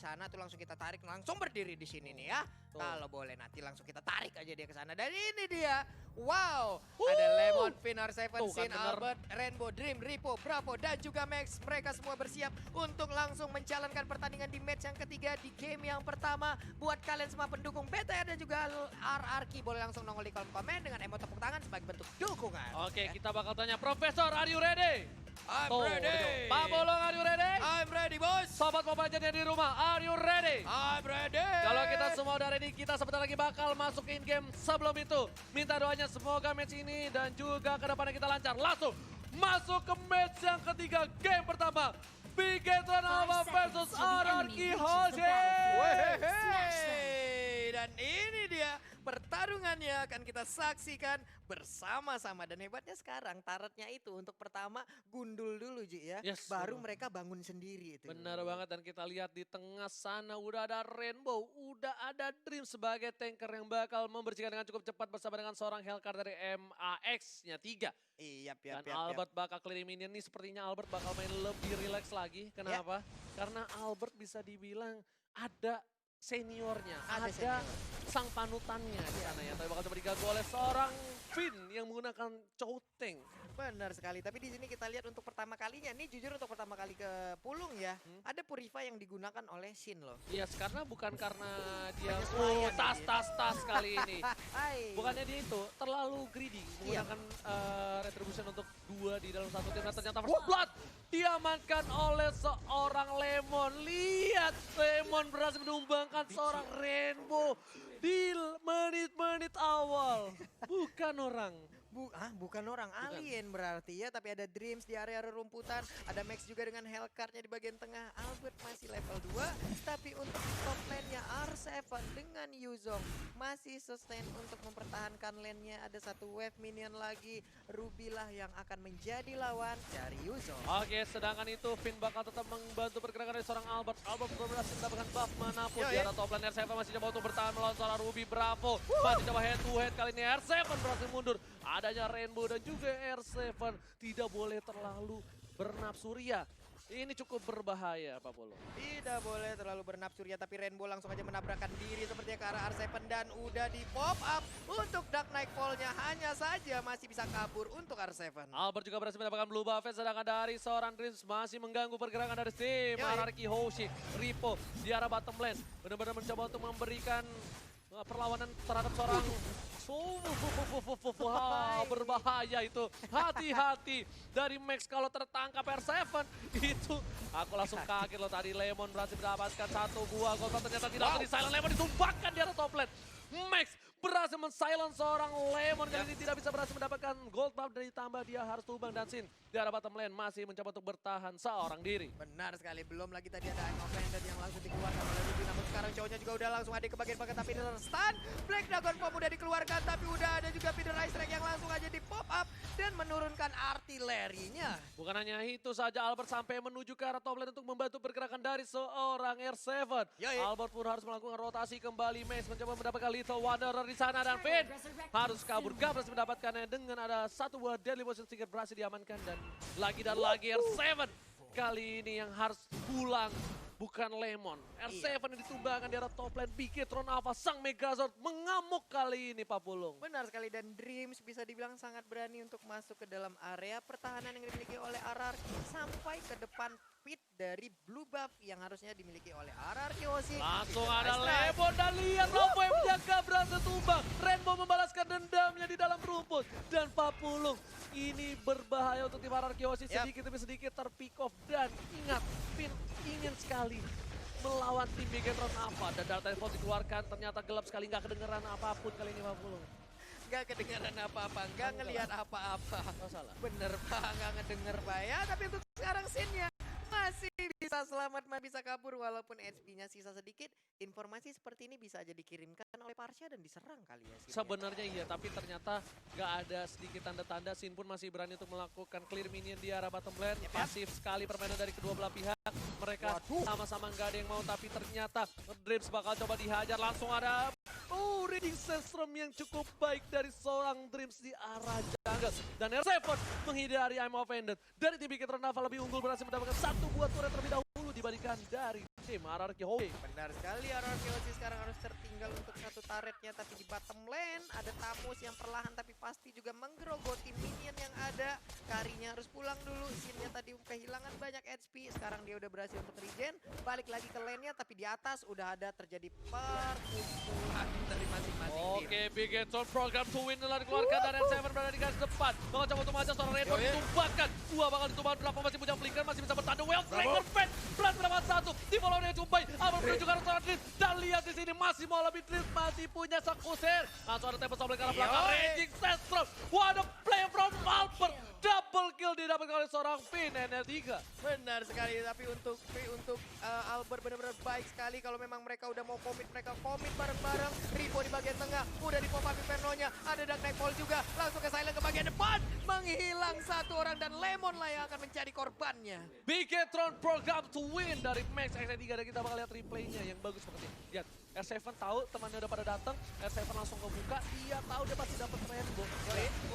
sana tuh langsung kita tarik, langsung berdiri di sini nih ya. Kalau boleh nanti langsung kita tarik aja dia ke sana. Dan ini dia. Wow, ada Lemon, Finar, Seven, Tuh kan, Sin, bener. Albert, Rainbow, Dream, Ripo, Bravo, dan juga Max. Mereka semua bersiap untuk langsung menjalankan pertandingan di match yang ketiga di game yang pertama. Buat kalian semua pendukung BTR dan juga RRQ, boleh langsung nongol di kolom komen dengan emot tepuk tangan sebagai bentuk dukungan. Oke, kita bakal tanya Profesor, are you ready? I'm Tuh, ready. Pak Bolong, are you ready? I'm ready, bos. Sobat Mobile Legends yang di rumah, are you ready? I'm ready. Kalau kita semua udah ready, kita sebentar lagi bakal masuk in game. Sebelum itu, minta doanya semoga match ini dan juga ke depannya kita lancar. Langsung masuk ke match yang ketiga, game pertama. Bigetron Alpha versus RRQ Hoshi. Wehehe. Dan ini dia pertarungannya akan kita saksikan bersama-sama. Dan hebatnya sekarang tarotnya itu untuk pertama gundul dulu Ji ya. Yes, Baru betul. mereka bangun sendiri itu. Benar banget, dan kita lihat di tengah sana udah ada Rainbow, udah ada Dream sebagai tanker yang bakal membersihkan dengan cukup cepat bersama dengan seorang Hellcat dari MAX-nya 3. Iya, Dan Albert bakal clear minion nih, sepertinya Albert bakal main lebih relax lagi. Kenapa? Karena Albert bisa dibilang ada seniornya, ada senior. sang panutannya di sana ya. Tapi bakal coba diganggu oleh seorang Finn yang menggunakan Chouteng. Benar sekali, tapi di sini kita lihat untuk pertama kalinya nih, jujur untuk pertama kali ke Pulung ya, ada Purify yang digunakan oleh Shin loh. Iya, karena bukan karena dia Penyesuaian tas kali ini. Hai. Bukannya dia itu terlalu greedy Iya. menggunakan retribution untuk 2 di dalam satu tim. Dan ternyata first blood diamankan oleh seorang Lemon. Lihat, Lemon berhasil menumbangkan seorang Rainbow di menit-menit awal. Bukan orang. Bukan orang, alien berarti ya, tapi ada Dreams di area rerumputan, ada Max juga dengan Hellcart-nya di bagian tengah, Albert masih level 2, tapi untuk top lane-nya R7 dengan Yuzong masih sustain untuk mempertahankan lane-nya, ada satu wave minion lagi, Ruby lah yang akan menjadi lawan dari Yuzong. Oke, sedangkan itu Finn bakal tetap membantu pergerakan dari seorang Albert. Albert belum berhasil mendapatkan buff manapun. Di arah top lane R7 masih coba untuk bertahan melawan seorang Ruby. Bravo masih coba head to head, kali ini R7 berhasil mundur. Adanya Rainbow dan juga R7 tidak boleh terlalu bernafsu ria. Ini cukup berbahaya, Pak Polo. Tidak boleh terlalu bernafsu ya, tapi Rainbow langsung aja menabrakkan diri sepertinya ke arah R7 dan udah di pop up untuk Dark Nightfall-nya, hanya saja masih bisa kabur untuk R7. Albert juga berhasil mendapatkan blue buff, sedangkan dari seorang Dreams masih mengganggu pergerakan dari tim RRQ Hoshi. Ripo di arah bottom lane benar-benar mencoba untuk memberikan perlawanan terhadap seorang berbahaya itu. Hati-hati dari Max kalau tertangkap R7 itu. Aku langsung kaget loh, tadi Lemon berhasil mendapatkan satu buah gol, ternyata tidak di silent. Lemon ditumpahkan di arah top lane. Max berhasil men-silence seorang Lemon, kali ini tidak bisa berhasil mendapatkan gold buff, dan ditambah dia harus tumbang, dan Sin di arah bottom lane masih mencoba untuk bertahan seorang diri. Benar sekali, belum lagi tadi ada Imo Blender yang langsung dikeluarkan oleh Ruby, namun sekarang cowoknya juga udah langsung ada ke bagian belakang tapi stun. Black Dragon Bomb udah dikeluarkan, tapi udah ada juga Feeder Ice Strike yang langsung aja di pop up dan menurunkan artilerinya. Bukan hanya itu saja, Albert sampai menuju ke arah top lane untuk membantu pergerakan dari seorang R7. Albert pun harus melakukan rotasi kembali. Max mencoba mendapatkan Little Wanderer di sana, dan Finn harus kabur. Gak berhasil mendapatkannya dengan ada satu buah Deadly Motion Sticker berhasil diamankan, dan lagi R7 kali ini yang harus pulang. Bukan Lemon. R7 yang ditumbangkan di arah top lane. Bigetron Alpha, sang Megazord mengamuk kali ini, Pak Pulung. Benar sekali, dan Dreams bisa dibilang sangat berani untuk masuk ke dalam area pertahanan yang dimiliki oleh RRQ sampai ke depan pit dari blue buff yang harusnya dimiliki oleh RRQ Hoshi. Langsung ada Lemon, dan lihat Robo yang menjaga berhasil tumbang. Rainbow membalaskan dendamnya di dalam rumput. Dan Pak Pulung, ini berbahaya untuk tim RRQ Hoshi, sedikit demi sedikit terpick off. Dan ingat, Finn ingin sekali melawan tim Bigetron Alpha, dan data telepon dikeluarkan, ternyata gelap sekali, nggak kedengeran apapun kali ini Pak Pulung. Nggak kedengeran apa-apa, nggak ngelihat apa-apa. Oh, salah. Bener Pak, nggak ngedenger Pak ya, tapi untuk sekarang scene-nya masih bisa selamat, bisa kabur walaupun HP-nya sisa sedikit. Informasi seperti ini bisa aja dikirimkan oleh Parsha dan diserang kali ya. Sebenarnya iya, tapi ternyata nggak ada sedikit tanda-tanda. Sin pun masih berani untuk melakukan clear minion di arah bottom lane. Pasif sekali permainan dari kedua belah pihak. Mereka sama-sama nggak ada yang mau, tapi ternyata Dreams bakal coba dihajar. Langsung ada reading Sestrum yang cukup baik dari seorang Dreams di arah jungle. Dan R7 menghindari I'm Offended. Dari tim Bigetron Alpha lebih unggul, berhasil mendapatkan satu buah turret terlebih dahulu dibandingkan dari tim RRQ Hoki. Benar sekali, RRQ sekarang harus tertinggal untuk satu turretnya, tapi di bottom lane ada Tamus yang perlahan tapi pasti juga menggerogoti minion yang ada. Karinya harus pulang dulu, Sinnya tadi kehilangan banyak HP, sekarang dia udah berhasil untuk regen, balik lagi ke lane-nya, tapi di atas udah ada terjadi perkumpulan dari masing-masing tim. Oke, Bigetron program to win telah dikeluarkan dari R7 berada di garis depan. Bakal coba untuk maju seorang Rainbow ditumbangkan. Dua bakal ditumbangkan, berapa masih punya flinker, masih bisa bertahan. Well, flanker fan, plus mendapat satu. Di follow dia jumpai, Albert menuju ke arah seorang Drift. Dan lihat di sini masih mau lebih Drift, masih punya sekusir. Langsung ada tempo sobek ke arah belakang, raging Sestrom. What a play from Albert. Double kill didapatkan oleh seorang Finn, NR3. Benar sekali, tapi untuk Albert benar-benar baik sekali. Kalau memang mereka udah mau komit, mereka komit bareng-bareng. Ripo di bagian tengah, udah di pop up Inferno-nya. Ada Dark Nightfall juga, langsung ke Silent ke bagian depan. Menghilang satu orang dan Lemon lah yang akan menjadi korbannya. Bigetron program to win dari Max XN3 dan kita bakal lihat replaynya yang bagus banget nih. Lihat, R7 tahu temannya udah pada datang, R7 langsung kebuka, dia tahu dia pasti dapat Rainbow.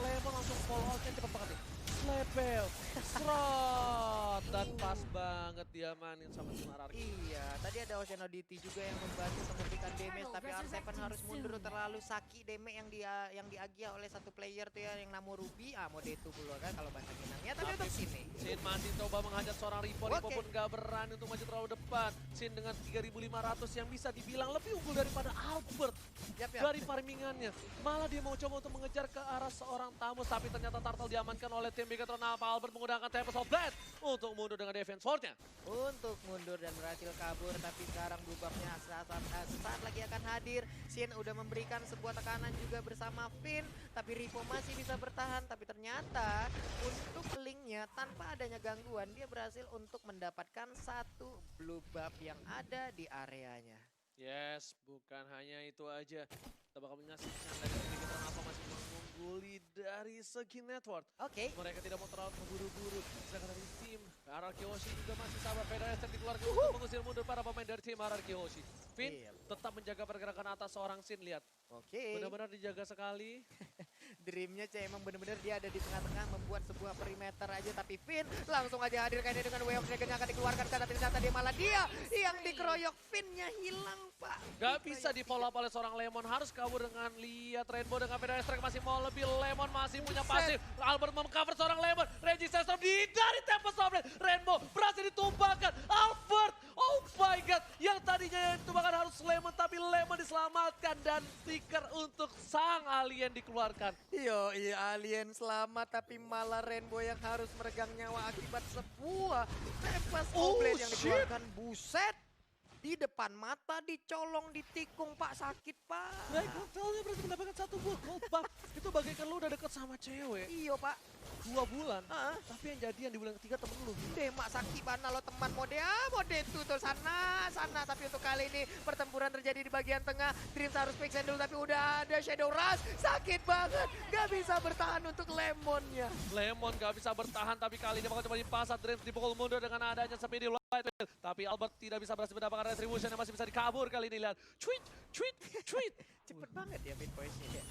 Lemon langsung follow out-nya cepet banget nih. Slepel, serot, dan pas banget dia mainin sama tim RRQ. Iya, tadi ada Ocean Oddity juga yang membantu memberikan damage, tapi R7 harus mundur terlalu saki damage yang diagia oleh satu player tuh ya, yang namu Ruby, mode itu dulu kan kalau bahasa Minangnya, tapi untuk sini. Sin masih coba menghajat seorang Ripo, Ripo pun gak berani untuk maju terlalu depan. Sin dengan 3.500 yang bisa dibilang lebih unggul daripada Albert dari farmingannya. Malah dia mau coba untuk mengejar ke arah seorang Tamus, tapi ternyata Turtle diamankan oleh tim Bigetron. Albert menggunakan Tempest of Blade untuk mundur dengan defense sword-nya. Untuk mundur dan berhasil kabur, tapi sekarang blue-buff-nya sesaat lagi akan hadir. Sin udah memberikan sebuah tekanan juga bersama Finn, tapi Ripo masih bisa bertahan. Tapi ternyata untuk link-nya tanpa adanya gangguan, dia berhasil untuk mendapatkan satu blue buff yang ada di areanya. Yes, bukan hanya itu aja. Kita bakal menyaksikan dari Bigetron apa masih mengungguli dari segi network. Oke. Mereka tidak mau terlalu terburu-buru. Sedangkan dari tim RRQ Hoshi juga masih sabar. Federer dikeluarkan untuk mengusir mundur para pemain dari tim RRQ Hoshi. Finn tetap menjaga pergerakan atas seorang Sin, lihat. Oke. Benar-benar dijaga sekali. Dreamnya emang bener-bener dia ada di tengah-tengah membuat sebuah perimeter aja, tapi Finn langsung aja hadir kayaknya dengan Way of Dragon yang akan dikeluarkan, tapi ternyata dia malah dia yang dikeroyok. Finn-nya hilang, Pak. Gak bisa di follow up oleh seorang Lemon, harus kabur dengan lihat Rainbow dengan Federer Strike masih mau lebih. Lemon masih punya pasif. Albert mem-cover seorang Lemon. Reggie Sestrom dari Tempest of Blade. Rainbow berhasil ditumbangkan. Albert, oh my god, yang tadinya yang ditumbangkan harus Lemon, tapi Lemon diselamatkan dan stiker untuk sang alien dikeluarkan. Yo, iya alien selamat, tapi malah Rainbow yang harus meregang nyawa akibat sebuah Tempest of Blade yang dikeluarkan. Buset, di depan mata dicolong, ditikung, Pak, sakit, Pak. Baik, Hotelnya berarti mendapatkan satu gold buff. Itu bagaikan lu udah deket sama cewek. Iyo, Pak. 2 bulan, tapi yang jadian di bulan ketiga temen lu. Demak sakit mana lo teman mode itu tuh sana. Tapi untuk kali ini pertempuran terjadi di bagian tengah. Dreams harus pick dulu, tapi udah ada Shadow Rush. Sakit banget, gak bisa bertahan untuk Lemonnya. Lemon gak bisa bertahan, tapi kali ini bakal coba dipasat. Dreams dipukul mundur dengan adanya Speedy Light. Tapi Albert tidak bisa berhasil mendapatkan retribution yang masih bisa dikabur kali ini. Lihat, tweet. Cepet banget ya mid voice-nya.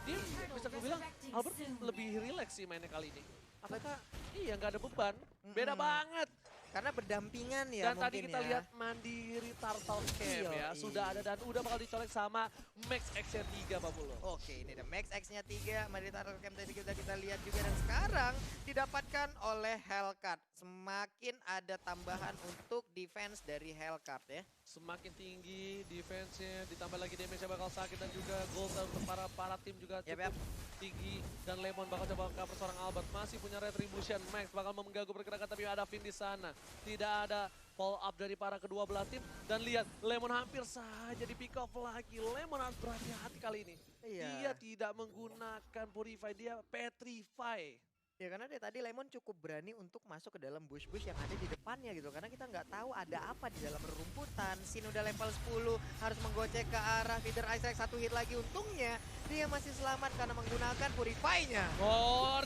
Dia bisa gue bilang Albert lebih relax sih mainnya kali ini. Apakah iya nggak ada beban, beda banget. Karena berdampingan ya. Dan tadi kita lihat mandiri Turtle Camp ya, sudah ada dan udah bakal dicolek sama Max X-nya 3 Pak Pulo. Oke, ini ada Max X-nya 3, mandiri Turtle Camp tadi kita lihat juga, dan sekarang didapatkan oleh Hellcat. Semakin ada tambahan untuk defense dari Hellcat ya. Semakin tinggi defense-nya, ditambah lagi damage-nya bakal sakit, dan juga gold untuk para tim juga cukup tinggi. Dan Lemon bakal coba cover seorang Albert, masih punya retribution. Max bakal mengganggu pergerakan, tapi ada Finn di sana. Tidak ada follow up dari para kedua belah tim. Dan lihat, Lemon hampir saja di pick off lagi. Lemon harus berhati-hati kali ini. Dia tidak menggunakan Purify, dia Petrify. Ya karena dia tadi Lemon cukup berani untuk masuk ke dalam bush-bush yang ada di depannya gitu. Karena kita nggak tahu ada apa di dalam rumputan. stun. Sin udah level 10, harus menggocek ke arah feeder Isaac, satu hit lagi. Untungnya dia masih selamat karena menggunakan Purify-nya.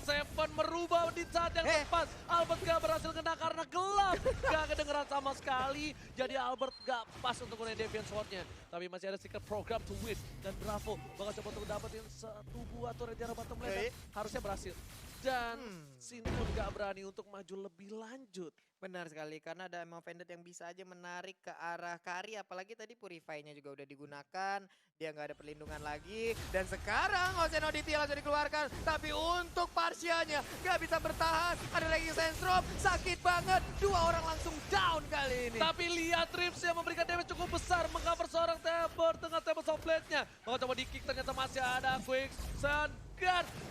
Seven merubah di saat yang tepat. Albert gak berhasil kena karena gelap. Gak kedengeran sama sekali. Jadi Albert gak pas untuk gunain Deviant Sword-nya. Tapi masih ada secret program to win. Dan Bravo bakal coba untuk dapetin satu buah turret di arah bottom lane. Harusnya berhasil. Dan Sin pun gak berani untuk maju lebih lanjut. Benar sekali, karena ada Emma Vended yang bisa aja menarik ke arah Kari. Apalagi tadi Purify-nya juga udah digunakan. Dia nggak ada perlindungan lagi. Dan sekarang Oceanodity langsung dikeluarkan. Tapi untuk Parsianya nggak bisa bertahan. Ada lagi Sandstrom, sakit banget. Dua orang langsung down kali ini. Tapi lihat Rips yang memberikan damage cukup besar. Mengcover seorang Tabor dengan Tabor Softplate-nya. Maka coba di-kick, ternyata masih ada Quicksand.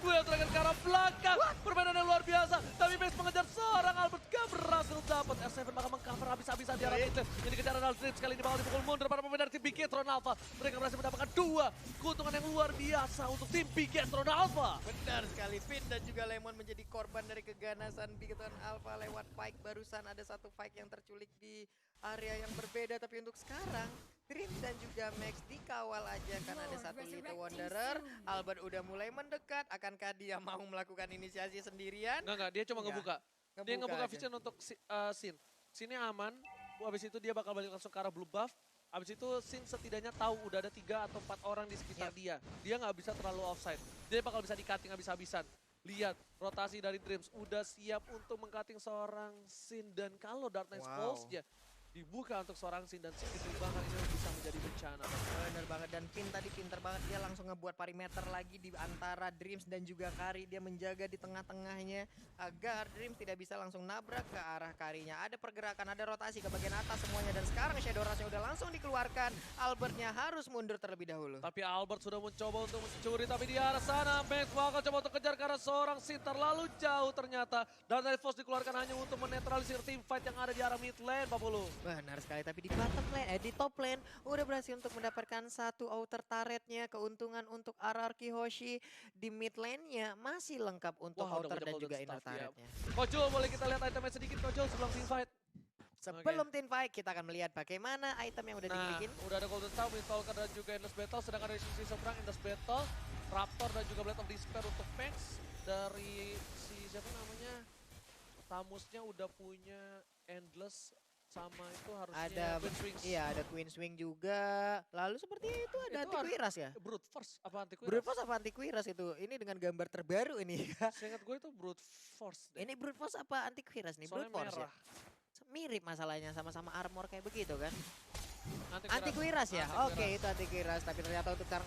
Duel terakhir ke arah belakang. Permainan yang luar biasa. Tapi Max mengejar seorang Albert gak berhasil dapat. R7 bakal mengcover habis-habisan di arah mid lane. Ini kejaran Aldrich kali ini bakal dipukul mundur para pemain dari tim Bigetron Alpha. Mereka berhasil mendapatkan dua keuntungan yang luar biasa untuk tim Bigetron Alpha. Benar sekali, Finn dan juga Lemon menjadi korban dari keganasan Bigetron Alpha lewat fight. Barusan ada satu fight yang terculik di area yang berbeda. Tapi untuk sekarang, Dream dan juga Max dikawal aja karena ada satu Little Wanderer. Albert udah mulai mendekat, akankah dia mau melakukan inisiasi sendirian? Enggak, dia cuma ngebuka. Dia ngebuka aja. vision untuk Sin. Sinnya aman, habis itu dia bakal balik langsung ke arah blue buff. Habis itu Sin setidaknya tahu udah ada 3 atau 4 orang di sekitar dia. Dia nggak bisa terlalu offside. Dia bakal bisa di-cutting habis-habisan. Lihat, rotasi dari Dreams udah siap untuk meng-cutting seorang Sin. Dan kalau Darkness Pulse-nya dibuka untuk seorang Sin dan Sin dikembangkan, ini bisa menjadi bencana. Bener banget, dan Finn tadi pinter banget, dia langsung ngebuat perimeter lagi di antara Dreams dan juga Kari. Dia menjaga di tengah-tengahnya agar Dreams tidak bisa langsung nabrak ke arah Karinya. Ada pergerakan, ada rotasi ke bagian atas semuanya, dan sekarang Shadow Rush-nya udah langsung dikeluarkan. Albertnya harus mundur terlebih dahulu. Tapi Albert sudah mencoba untuk mencuri, tapi di arah sana Max bakal coba untuk kejar karena seorang Sin terlalu jauh ternyata. Dan dari Force dikeluarkan hanya untuk menetralisir tim fight yang ada di arah mid lane, Pak Pulu. Benar sekali, tapi di bottom lane, di top lane udah berhasil untuk mendapatkan satu outer turretnya. Keuntungan untuk RRQ Hoshi di mid lane-nya masih lengkap untuk outer dan juga inner turretnya. Kojul, boleh kita lihat itemnya sedikit Kojul sebelum team fight? Sebelum team fight, kita akan melihat bagaimana item yang udah dimiliki. Udah ada Golden Sound, Windtalker dan juga Endless Battle. Sedangkan dari sisi seberang Endless Battle, Raptor dan juga Blade of Despair untuk Max. Dari si siapa namanya, Tamusnya udah punya Endless. Sama itu harusnya ada Queen Swing. Iya, ada Queen Swing juga. Lalu seperti itu ada Antiquiras ya? Brute Force apa Antiquiras? Brute Force apa Antiquiras itu? Ini dengan gambar terbaru ini. Seingat gue itu Brute Force deh. Ini Brute Force apa Antiquiras nih? Brute Force ya? Mirip masalahnya, sama-sama armor kayak begitu kan? Antiquiras ya? Oke, itu Antiquiras. Tapi ternyata untuk sekarang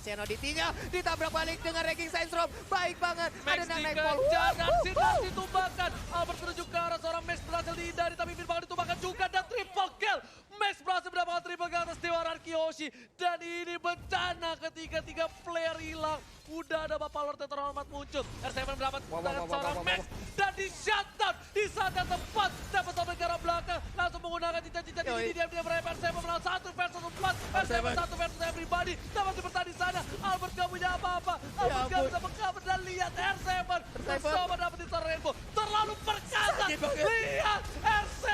Oceanodity-nya ditabrak balik dengan Raging Sandstorm. Baik banget. Max dikejar dan Sin harus ditumbangkan. Albert menuju ke arah seorang Max berhasil dihindari, tapi Finn bakal ditumbangkan juga dan triple kill. Max berhasil mendapatkan triple kill atas Dewa Kiyoshi. Dan ini bencana ketika 3 player hilang. Udah ada Bapak Lord yang terhormat muncul. R7 mendapat seorang Max dan di shutdown di saat yang tepat. Dapat sampai ke arah belakang, langsung menggunakan cincin-cincin ini dia mereka. R7 menang 1 versus 4. R7 1 versus everybody. Dapat bertahan di sana. Albert gak punya apa-apa. Albert gak bisa mengcover dan lihat R7 bersama dapetin seorang Rainbow. Terlalu perkasa. Lihat R7.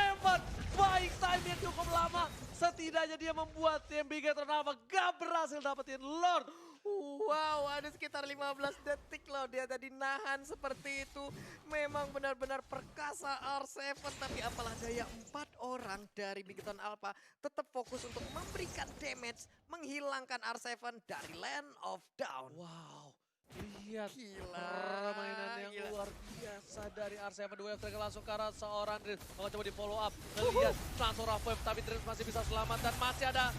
Baik time yang cukup lama. Setidaknya dia membuat tim Bigetron Alpha gak berhasil dapetin Lord. Wow, ada sekitar 15 detik loh dia tadi nahan seperti itu. Memang benar-benar perkasa R7, tapi apalah daya 4 orang dari Bigetron Alpha tetap fokus untuk memberikan damage, menghilangkan R7 dari Land of Dawn. Wow, lihat permainan yang luar biasa dari R7. Wave Tracker langsung ke arah seorang Dreams. Mau coba di follow up, ngelihat langsung Rough Wave, tapi Dreams masih bisa selamat dan masih ada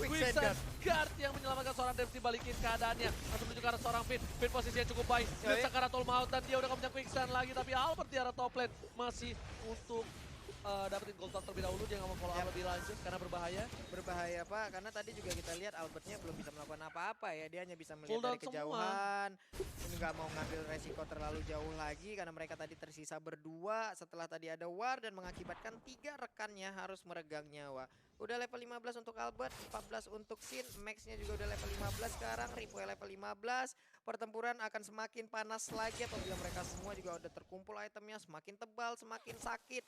Quicksand Guard yang menyelamatkan seorang Dreams, dibalikin keadaannya. Langsung menuju ke arah seorang Finn. Finn posisinya cukup baik. Dreams ke arah Tolmaut dan dia udah gak punya Quicksand lagi. Tapi Albert di arah top lane masih untuk dapetin gold top terlebih dahulu. Dia gak mau follow up lebih lanjut karena berbahaya. Berbahaya Pak, karena tadi juga kita lihat Albertnya belum bisa melakukan apa-apa ya. Dia hanya bisa melihat dari kejauhan. Ini gak mau ngambil resiko terlalu jauh lagi karena mereka tadi tersisa berdua. Setelah tadi ada war dan mengakibatkan 3 rekannya harus meregang nyawa. Udah level 15 untuk Albert, 14 untuk Sin, Max-nya juga udah level 15 sekarang, Ripoy level 15. Pertempuran akan semakin panas lagi apabila mereka semua juga udah terkumpul itemnya, semakin tebal, semakin sakit.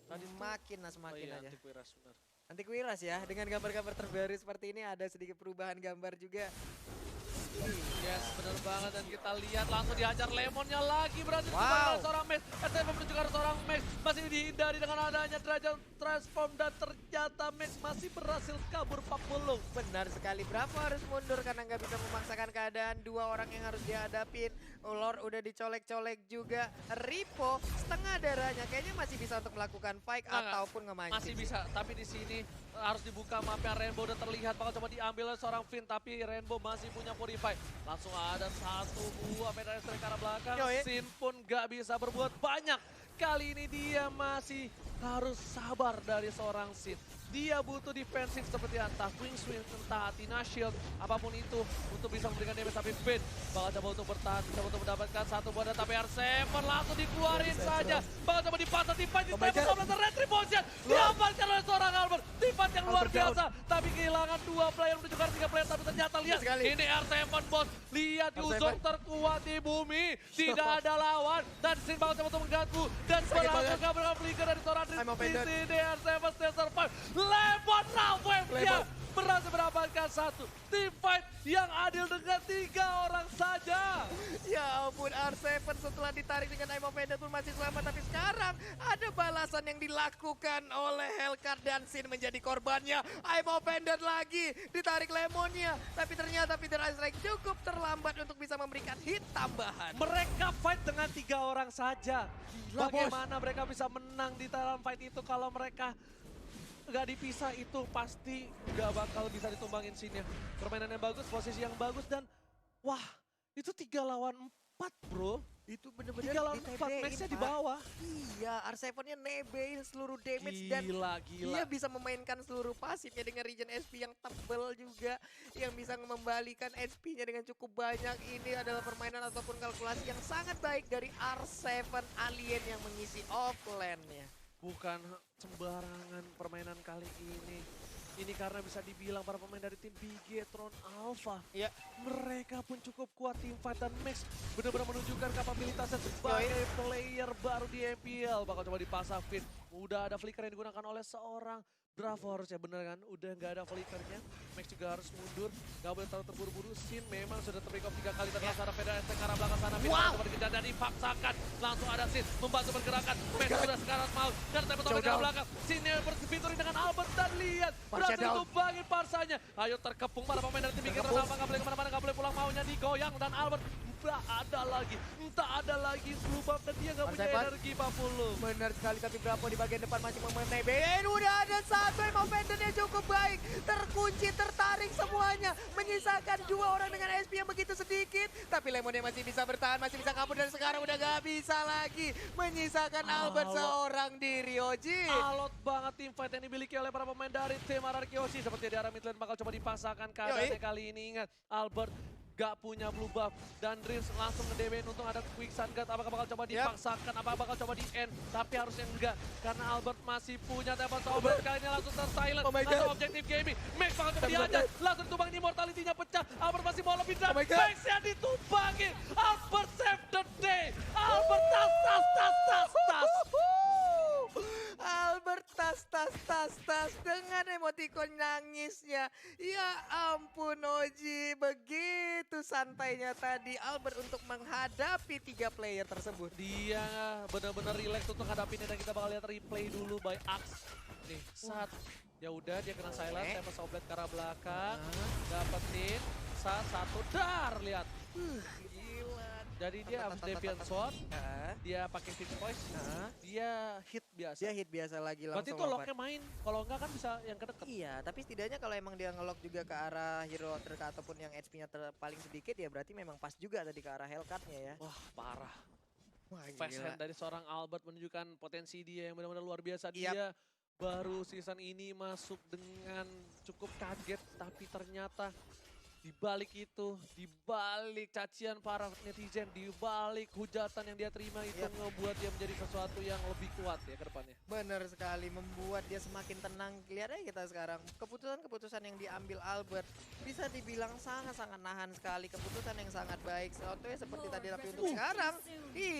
Tadi semakin aja. Antiquiras benar. Anti Quiras ya, dengan gambar-gambar terbaru seperti ini ada sedikit perubahan gambar juga. Yes, bener banget dan kita lihat langsung dihajar Lemonnya lagi berhasil Wow. seorang Max. SM menunjukkan seorang Max masih dihindari dengan adanya derajat transform dan ternyata Max masih berhasil kabur 40. Benar sekali, Bravo harus mundur karena nggak bisa memaksakan keadaan. Dua orang yang harus dihadapin. Lord udah dicolek-colek juga. Ripo setengah darahnya kayaknya masih bisa untuk melakukan fight ataupun ngemancing. Masih bisa, tapi di sini harus dibuka mapnya. Rainbow udah terlihat bakal coba diambil oleh seorang Finn, tapi Rainbow masih punya Purify. Langsung ada satu buah pedal listrik ke arah belakang. Sin pun gak bisa berbuat banyak. Kali ini dia masih harus sabar dari seorang Sin. Dia butuh defensif seperti entah Wing Swing, entah Athena Shield, apapun itu untuk bisa memberikan damage. Tapi Finn bakal coba untuk bertahan, coba untuk mendapatkan satu buah dan tapi R7 langsung dikeluarin saja. Bakal coba dipasang Tipat di step of the retribution. Diamankan oleh seorang Albert. Tipat yang luar biasa, tapi kehilangan dua player menunjukkan tiga player. Tapi ternyata lihat ini R7 bos. Lihat Yuzong terkuat di bumi, tidak ada lawan dan Sin bakal coba untuk mengganggu dan berhasil kabur flicker dari seorang Dream. Di sini R7 still survive. Lemon Rawef berhasil mendapatkan satu team fight yang adil dengan 3 orang saja. Ya ampun, R7 setelah ditarik dengan Aim of Vendor pun masih selamat. Tapi sekarang ada balasan yang dilakukan oleh Hellcat dan Sin menjadi korbannya. Aim of Vendor lagi, ditarik Lemonnya. Tapi ternyata Peter Ice cukup terlambat untuk bisa memberikan hit tambahan. Mereka fight dengan 3 orang saja. Gila, bagaimana mereka bisa menang di dalam fight itu kalau mereka nggak dipisah itu pasti nggak bakal bisa ditumbangin Sin-nya. Permainan yang bagus, posisi yang bagus dan wah itu 3 lawan 4 bro. Itu bener-bener 3 lawan 4, Max-nya di bawah. Iya, R7-nya nebein seluruh damage dan Gila. dia bisa memainkan seluruh pasifnya dengan regen SP yang tebal juga. Yang bisa membalikan SP-nya dengan cukup banyak. Ini adalah permainan ataupun kalkulasi yang sangat baik dari R7 Alien yang mengisi offlane-nya. Bukan sembarangan permainan kali ini. Ini karena bisa dibilang para pemain dari tim Bigetron Alpha. Iya. Mereka pun cukup kuat tim fight dan Max benar-benar menunjukkan kapabilitasnya sebagai player baru di MPL. Bakal coba dipasang Finn. Udah ada flicker yang digunakan oleh seorang Bravo harusnya bener kan, udah nggak ada flickernya. Max juga harus mundur, nggak boleh terlalu terburu-buru. Sin memang sudah ter-pick off 3 kali ternyata ada Feda ST ke arah belakang sana. Wow. Coba dikejar dan dipaksakan, langsung ada Sin membantu bergerakan. Max sudah sekarang mau, karena tempat ke arah belakang. Sin berfiturin dengan Albert dan lihat, berhasil ditumbangin parsanya. Ayo terkepung para pemain dari tim Bigetron Alpha, nggak boleh kemana-mana, nggak boleh pulang, maunya digoyang dan Albert entah ada lagi Slubab dan dia nggak punya energi 40. Benar sekali, tapi Bravo di bagian depan masih menebein. Udah ada satu yang momentumnya cukup baik. Terkunci, tertarik semuanya. Menyisakan 2 orang dengan SP yang begitu sedikit. Tapi Lemonnya masih bisa bertahan, masih bisa kabur dan sekarang udah gak bisa lagi. Menyisakan Albert seorang diri, Oji. Alot banget tim fight yang dimiliki oleh para pemain dari tim RRQ Oji. Seperti di arah mid lane bakal coba dipasangkan keadaannya kali ini. Ingat, Albert gak punya blue buff dan Dreams langsung nge-DB. Untung ada quick sun guard, apakah bakal coba dipaksakan, apakah bakal coba di-end, tapi harusnya enggak karena Albert masih punya tempat sobat. Kali ini langsung ter-silent atau objektif gaming. Max bakal coba dihajar, langsung ditumbangin, immortality-nya pecah. Albert masih mau lebih drop, Max yang ditumbangin. Albert save the day, Albert tas. Albert tas dengan emoticon nangisnya. Ya ampun Oji, begitu santainya tadi Albert untuk menghadapi 3 player tersebut. Dia benar-benar relax untuk hadapinnya dan kita bakal lihat replay dulu by Axe. Nih, ya udah dia kena silent, saya pas oblet ke arah belakang, dapetin satu dar, lihat. Gila. Jadi dia habis Deviant Sword, dia pakai Fixed Voice, dia hit biasa. Dia hit biasa lagi langsung. Berarti itu locknya main, kalau enggak kan bisa yang kedeket. Iya, tapi setidaknya kalau emang dia ngelock juga ke arah hero terdekat ataupun yang HP-nya paling sedikit ya berarti memang pas juga tadi ke arah Hellcat-nya ya. Wah parah. Wah, Fast hand dari seorang Albert menunjukkan potensi dia yang benar-benar luar biasa. Dia baru season ini masuk dengan cukup kaget, tapi ternyata di balik itu, di balik cacian para netizen, di balik hujatan yang dia terima itu ngebuat dia menjadi sesuatu yang lebih kuat ya ke depannya. Benar sekali, membuat dia semakin tenang. Lihat aja kita sekarang, keputusan-keputusan yang diambil Albert bisa dibilang sangat-sangat nahan sekali. Keputusan yang sangat baik. Contohnya seperti tadi, tapi untuk sekarang,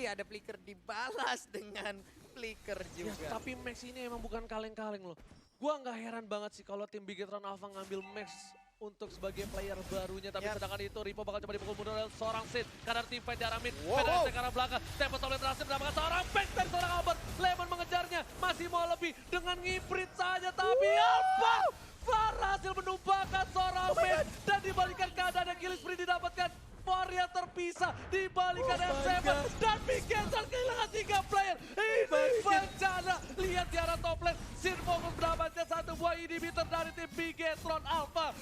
ada flicker dibalas dengan flicker juga. Ya, tapi Max ini emang bukan kaleng-kaleng loh. Gua nggak heran banget sih kalau tim Bigetron Alpha ngambil Max untuk sebagai player barunya. Tapi sedangkan itu Ripo bakal coba dipukul mundur oleh seorang Sid. Karena tim fight di arah mid, PDS ke arah belakang. Tempo Top Lane berhasil mendapatkan seorang back dari seorang Albert. Lemon mengejarnya, masih mau lebih dengan ngiprit saja. Tapi Alpha berhasil menumpahkan seorang mid. Dan dibalikan keadaan yang killing spree didapatkan. Varia terpisah dibalikan M7 dan Bigetron kehilangan 3 player. Ini bencana. Lihat di arah top lane, Sin fokus mendapatkan satu buah inhibitor dari tim Bigetron Alpha.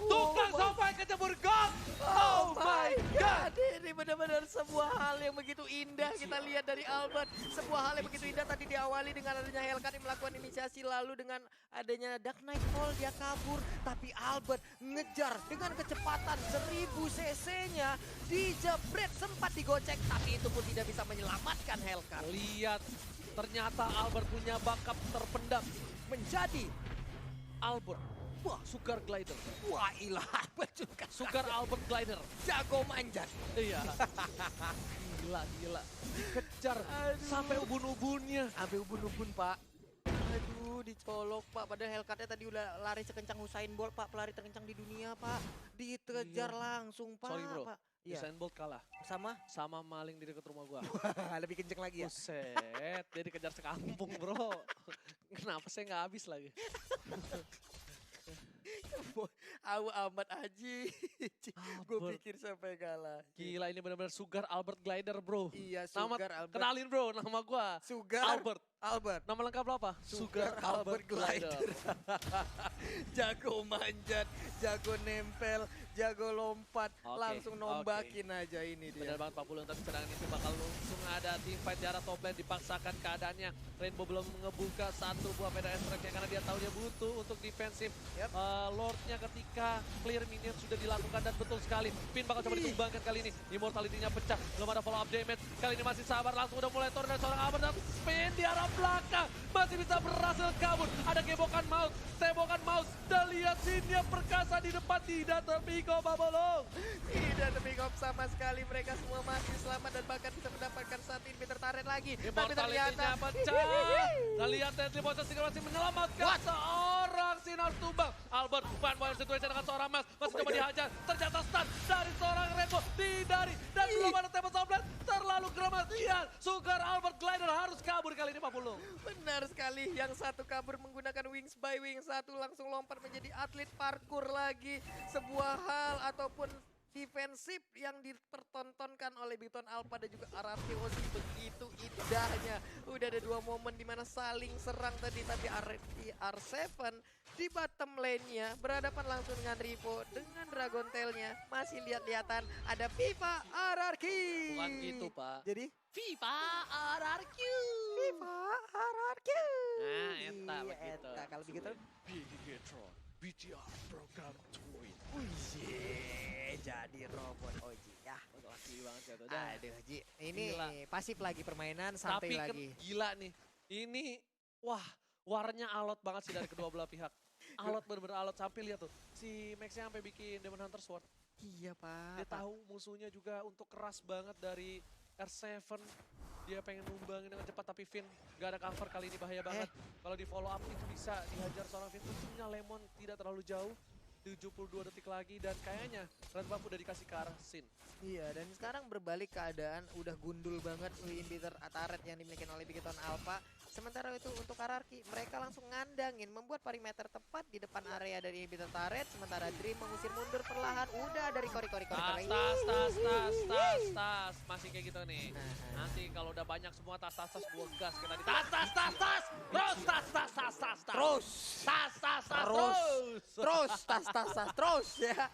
Tukang sampai kecebur gong. Oh my god. Ini benar-benar sebuah hal yang begitu indah kita lihat dari Albert. Sebuah hal yang begitu indah tadi diawali dengan adanya Hellcat yang melakukan inisiasi, lalu dengan adanya Dark Nightfall dia kabur. Tapi Albert ngejar dengan kecepatan 1000 cc-nya, dijebret, sempat digocek, tapi itu pun tidak bisa menyelamatkan Hellcat. Lihat, ternyata Albert punya backup terpendam menjadi Albert. Wah, Sugar Glider. Wah, ilah Albert juga. Sugar Albert Glider. Jago manjat. Iya. Gila. Dikejar sampai ubun-ubunnya. Sampai ubun-ubun, Pak. Aduh, dicolok, Pak. Padahal Hellcat-nya tadi udah lari sekencang Usain Bolt, Pak. Pelari terkencang di dunia, Pak. Dikejar langsung, Pak. Sorry, bro. Pak. Iya. Usain Bolt kalah. Sama Maling di dekat rumah gua. lebih kenceng lagi ya. Buset, dia dikejar sekampung, bro. Kenapa saya nggak habis lagi? Amat Aji. Gue pikir sampai kalah. Gila, ini benar-benar Sugar Albert Glider, bro. Iya, Nama, Sugar Albert. kenalin, bro, nama gua. Sugar Albert. Nama lengkap lo apa? Sugar Albert Glider. Jago manjat, jago nempel, jago lompat, langsung nombakin aja ini dia. Benar banget Pak Pulung, tapi sedangkan itu bakal langsung ada team fight di arah top lane, dipaksakan keadaannya. Rainbow belum ngebuka satu buah PDS tracknya karena dia tahu dia butuh untuk defensif. Lordnya ketika clear minion sudah dilakukan dan betul sekali. Pin bakal coba ditumbangkan kali ini. Immortality-nya pecah, belum ada follow up damage. Kali ini masih sabar, langsung udah mulai turun dari seorang Albert dan spin di arah belakang. Masih bisa berhasil kabur. Ada tembokan mouse. Dan lihat Sinnya perkasa di depan, tidak terpikau Babolong. Tidak terpikau sama sekali, mereka semua masih selamat dan bahkan bisa mendapatkan satu inhibitor turret lagi. Tapi ternyata pecah. Dan lihat Deadly Poison masih menyelamatkan seorang Sinar tumbang. Albert one point situation dengan seorang Mas. Masih coba dihajar. Ternyata stun dari seorang Rainbow. Dihindari. Dan belum ada tembak Somblet. Terlalu gemas. Lihat, Sugar Albert Glider harus kabur kali ini Pak Pulung. Benar sekali, yang satu kabur menggunakan Wings by Wings, satu langsung lompat menjadi atlet parkour lagi. Sebuah hal ataupun defensif yang dipertontonkan oleh Bigetron Alpha dan juga RRQ Ozi begitu indahnya. Udah ada dua momen di mana saling serang tadi, tapi R7 di bottom lane-nya berhadapan langsung dengan Ripo dengan Dragon Tail-nya. Masih lihat-lihatan ada FIFA RRQ. Bukan gitu Pak. Jadi FIFA RRQ. FIFA RRQ. Nah, eta begitu. Kalau begitu Bigetron BTR program Twin. Jadi robot Oji ya. Laki banget ya tuh. Aduh Ji, ini gila. Pasif lagi permainan, santai lagi. Tapi gila nih, ini wah warnya alot banget sih dari kedua belah pihak. Alot bener-bener alot, sampai lihat tuh si Max-nya sampai bikin Demon Hunter Sword. Iya Pak. Dia tahu musuhnya juga untuk keras banget dari R7. Dia pengen numbangin dengan cepat, tapi Finn gak ada cover kali ini, bahaya banget. Kalau di follow up itu bisa dihajar seorang Finn. Untungnya Lemon tidak terlalu jauh. 72 detik lagi dan kayaknya red buff udah dikasih ke arah Sin. Iya, dan sekarang berbalik keadaan, udah gundul banget inhibitor turret yang dimiliki oleh Bigetron Alpha. Sementara itu untuk RRQ, mereka langsung ngandangin, membuat perimeter tepat di depan area dari inhibitor turret. Sementara Dream mengusir mundur perlahan, udah dari kori-kori. Tas. Masih kayak gitu nih. Nanti kalau udah banyak semua tas, gua gas kayak tadi. Tas. Terus ya.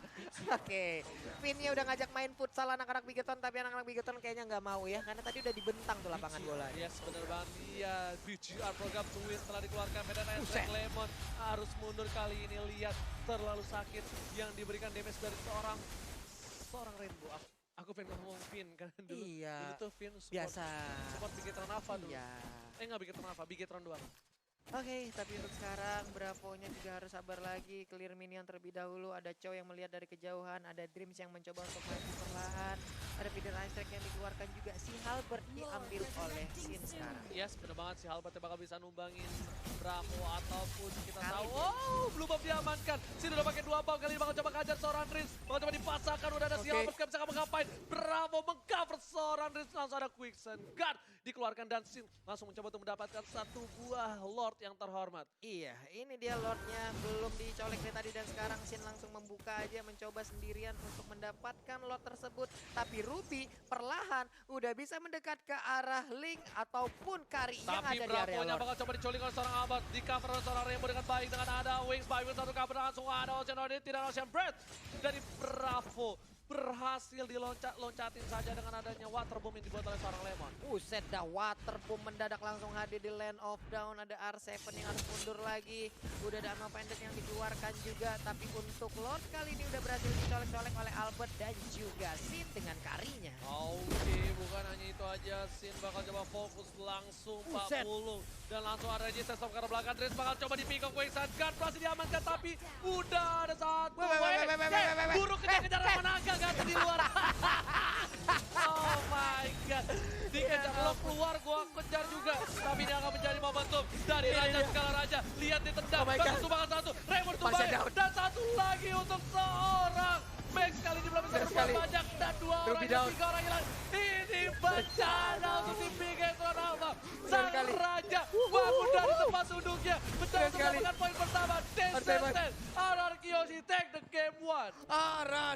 Oke. Pinnya udah ngajak main futsal anak-anak Bigetron, tapi anak-anak Bigetron kayaknya nggak mau ya, karena tadi udah dibentang tuh lapangan bola. Yes, bener banget. Iya, BGR program to win setelah dikeluarkan PDS. Lemon harus mundur kali ini. Lihat terlalu sakit yang diberikan damage dari seorang Rainbow. Aku pengen ngomong Finn karena dulu tuh Finn support Bigetron Alpha dulu. Iya. Nggak Bigetron Alpha, Bigetron doang. Oke, tapi untuk sekarang Bravo-nya juga harus sabar lagi, clear minion terlebih dahulu. Ada Chow yang melihat dari kejauhan, ada Dreams yang mencoba untuk maju perlahan, ada feeder ice strike yang dikeluarkan juga. Si Halbert diambil oleh Sin sekarang. Yes, bener banget si Halbert yang bakal bisa numbangin Bravo ataupun kita Kali tahu. ini. Oh, blue buff diamankan. Sin udah pakai 2 buff, kali ini bakal coba kejar seorang Riz. Bakal coba dipasangkan, udah ada si Oke. Halbert gak bisa ngapa-ngapain. Bravo mengcover seorang Riz, langsung ada Quicksand Guard dikeluarkan dan Sin langsung mencoba untuk mendapatkan satu buah Lord yang terhormat. Iya, ini dia Lordnya belum dicolek dari tadi dan sekarang Sin langsung membuka aja, mencoba sendirian untuk mendapatkan Lord tersebut. Tapi Ruby perlahan udah bisa mendekat ke arah Link ataupun Kari yang Tapi ada di area Bravo-nya Lord. bakal coba diculik oleh seorang Albert. Di cover oleh seorang Rainbow dengan baik. Dengan ada Wings by Wings satu cover langsung ada Ocean Audit. Tidak ada Ocean Breath dari Bravo. Berhasil diloncatin saja dengan adanya waterbomb yang dibuat oleh seorang Lemon. Buset dah, waterbomb mendadak langsung hadir di Land of Down. Ada R7 yang harus mundur lagi. Udah ada Ammo Pendant yang dikeluarkan juga. Tapi untuk Lord kali ini udah berhasil dicolek-colek oleh Albert dan juga Sin dengan Karinya. Oke, bukan hanya itu aja. Sin bakal coba fokus langsung Buset. 40. Dan langsung ada resist stop ke arah belakang. Dres bakal coba di-pick up Quicksand Guard. Berhasil diamankan tapi udah ada satu. Buruk kejar-kejar sama naga gak di luar. Oh my god. Dikejar lo keluar, gua kejar juga. Tapi ini akan menjadi momentum dari Raja Segala Raja. Lihat ditendang. Satu bakal satu. Raymond tumbang. Dan satu lagi untuk seorang Max kali ini belum bisa berbuat banyak. Dan 2 orang, 3 orang hilang. Ini bencana untuk tim Big Econ Alpha. Sang Raja bangun dari tempat duduknya. Betul untuk mendapatkan poin pertama. Descendant. Anarchy Yoshi take the game 1. Arah